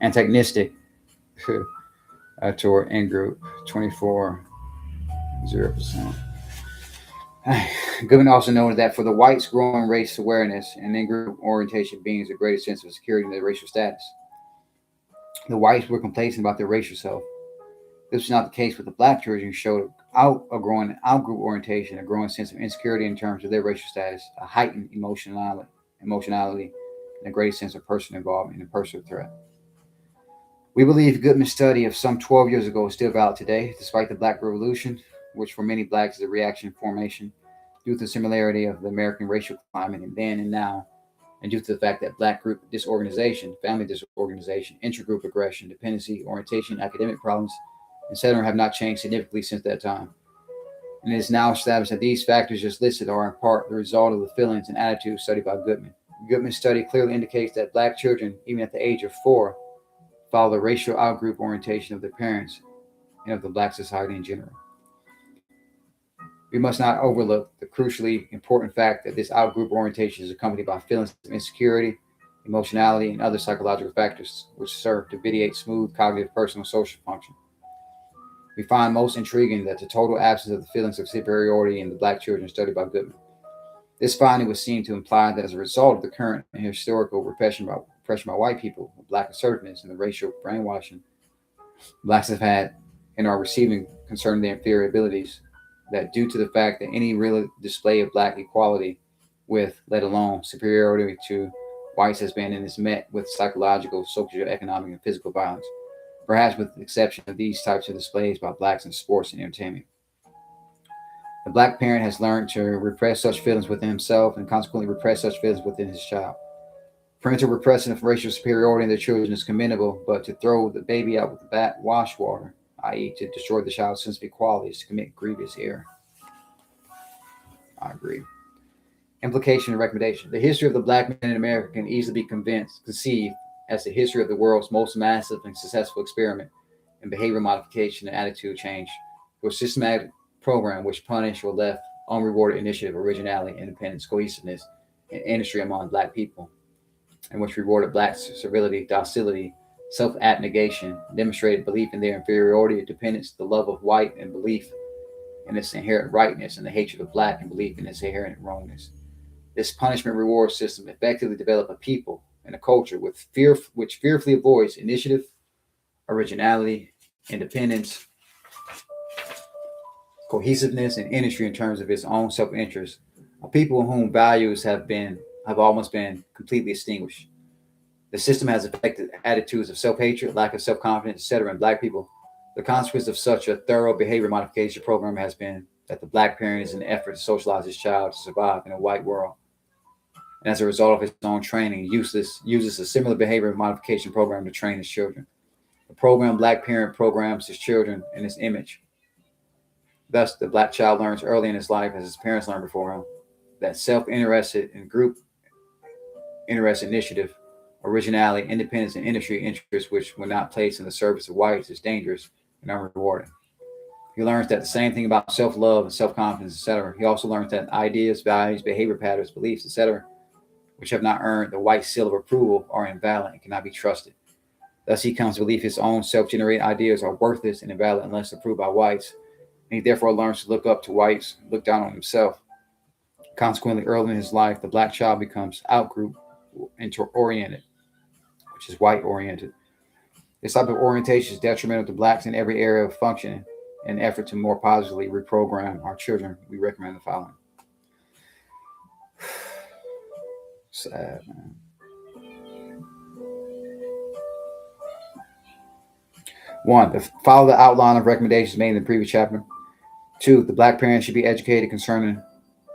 Antagonistic toward in group 24, 0%. Goodman also noted that for the whites, growing race awareness and in-group orientation brings a greater sense of security in their racial status. The whites were complacent about their racial self. This was not the case with the black children, who showed a growing out-group orientation, a growing sense of insecurity in terms of their racial status, a heightened emotionality, and a greater sense of personal involvement and a personal threat. We believe Goodman's study of some 12 years ago is still valid today, despite the Black Revolution, which for many blacks is a reaction formation, due to the similarity of the American racial climate and then and now, and due to the fact that black group disorganization, family disorganization, intragroup aggression, dependency, orientation, academic problems, etc. have not changed significantly since that time. And it is now established that these factors just listed are in part the result of the feelings and attitudes studied by Goodman. Goodman's study clearly indicates that black children, even at the age of 4, follow the racial outgroup orientation of their parents and of the black society in general. We must not overlook the crucially important fact that this outgroup orientation is accompanied by feelings of insecurity, emotionality, and other psychological factors which serve to vitiate smooth cognitive, personal, social function. We find most intriguing that the total absence of the feelings of superiority in the black children studied by Goodman. This finding would seem to imply that as a result of the current and historical repression by white people, black assertiveness, and the racial brainwashing blacks have had and are receiving concerning their inferior abilities, that due to the fact that any real display of black equality with, let alone superiority to, whites has been and is met with psychological, socioeconomic, and physical violence, perhaps with the exception of these types of displays by blacks in sports and entertainment. The black parent has learned to repress such feelings within himself and consequently repress such feelings within his child. Parental repression of racial superiority in their children is commendable, but to throw the baby out with the wash water, i.e., to destroy the child's sense of equality, is to commit grievous error. I agree. Implication and recommendation. The history of the black man in America can easily be conceived as the history of the world's most massive and successful experiment in behavior modification and attitude change through a systematic program which punished or left unrewarded initiative, originality, independence, cohesiveness, and industry among black people, and which rewarded blacks' servility, docility, self-abnegation, demonstrated belief in their inferiority, dependence, the love of white, and belief in its inherent rightness, and the hatred of black and belief in its inherent wrongness. This punishment reward system effectively developed a people and a culture which fearfully avoids initiative, originality, independence, cohesiveness, and industry in terms of its own self-interest. A people whom values have almost been completely extinguished. The system has affected attitudes of self-hatred, lack of self-confidence, etc. in black people. The consequence of such a thorough behavior modification program has been that the black parent is in an effort to socialize his child to survive in a white world. And as a result of his own training, uses a similar behavior modification program to train his children. The program black parent programs his children in his image. Thus, the black child learns early in his life, as his parents learned before him, that self-interested and group interest, initiative, originality, independence, and industry interests, which, when not placed in the service of whites, is dangerous and unrewarding. He learns that the same thing about self-love and self-confidence, etc. He also learns that ideas, values, behavior patterns, beliefs, etc., which have not earned the white seal of approval, are invalid and cannot be trusted. Thus, he comes to believe his own self-generated ideas are worthless and invalid unless approved by whites, and he therefore learns to look up to whites, look down on himself. Consequently, early in his life, the black child becomes out-group oriented, which is white-oriented. This type of orientation is detrimental to blacks in every area of functioning. In an effort to more positively reprogram our children, we recommend the following. Sad, man. 1. Follow the outline of recommendations made in the previous chapter. 2. The black parent should be educated concerning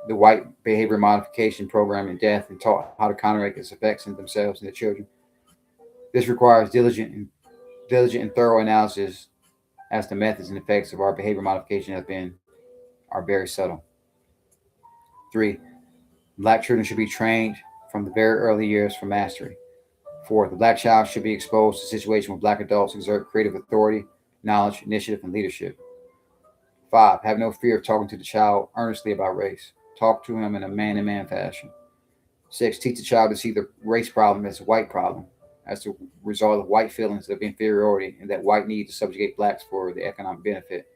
the white behavior modification program in depth and taught how to counteract its effects in themselves and their children. This requires diligent and thorough analysis, as the methods and effects of our behavior modification are very subtle. 3. Black children should be trained from the very early years for mastery. 4. The black child should be exposed to situations where black adults exert creative authority, knowledge, initiative, and leadership. 5. Have no fear of talking to the child earnestly about race. Talk to him in a man-to-man fashion. 6. Teach the child to see the race problem as a white problem, as a result of white feelings of inferiority and that white need to subjugate blacks for the economic benefit.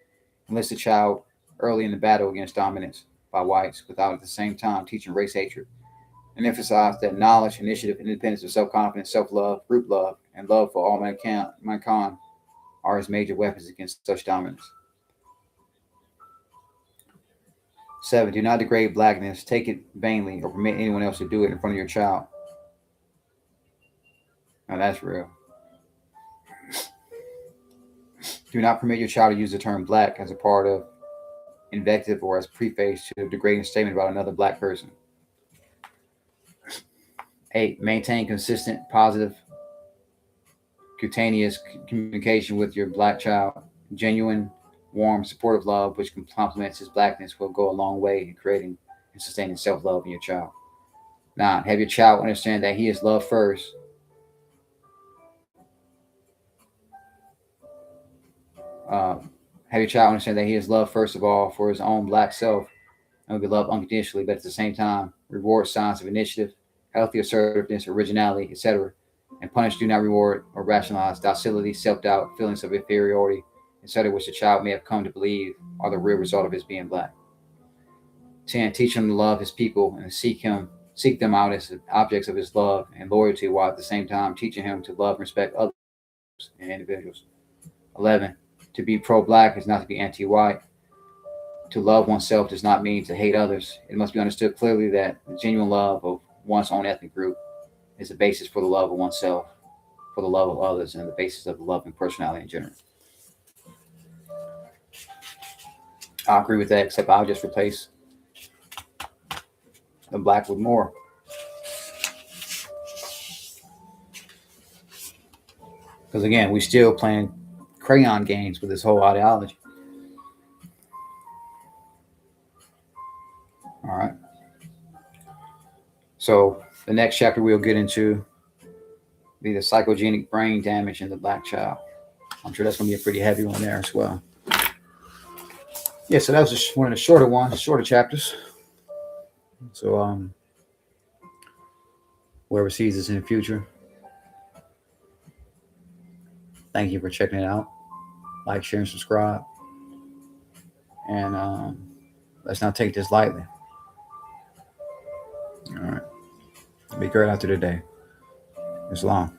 Enlist the child early in the battle against dominance by whites without at the same time teaching race hatred. And emphasize that knowledge, initiative, independence, and self-confidence, self-love, group love, and love for all mankind are his major weapons against such dominance. 7. Do not degrade blackness, take it vainly, or permit anyone else to do it in front of your child. Now that's real. Do not permit your child to use the term black as a part of invective or as preface to a degrading statement about another black person. 8. Maintain consistent, positive, cutaneous communication with your black child. Genuine, warm, supportive love, which complements his blackness, will go a long way in creating and sustaining self-love in your child. 9. Have your child understand that he is loved first. Have your child understand that he is loved first of all for his own black self and will be loved unconditionally, but at the same time, reward signs of initiative, healthy assertiveness, originality, etc., and punish, do not reward or rationalize docility, self-doubt, feelings of inferiority, etc., which the child may have come to believe are the real result of his being black. 10. Teach him to love his people and seek them out as objects of his love and loyalty, while at the same time teaching him to love and respect others and individuals. 11. To be pro-black is not to be anti-white. To love oneself does not mean to hate others. It must be understood clearly that the genuine love of one's own ethnic group is the basis for the love of oneself, for the love of others, and the basis of the love and personality in general. I agree with that, except I'll just replace the black with more. Because again, we still playing crayon games with this whole ideology. All right. So the next chapter we'll get into be the psychogenic brain damage in the black child. I'm sure that's going to be a pretty heavy one there as well. Yeah, so that was just one of the shorter chapters. So whoever sees this in the future, thank you for checking it out. Like, share, and subscribe. And let's not take this lightly. All right. Be great after the day. Islam.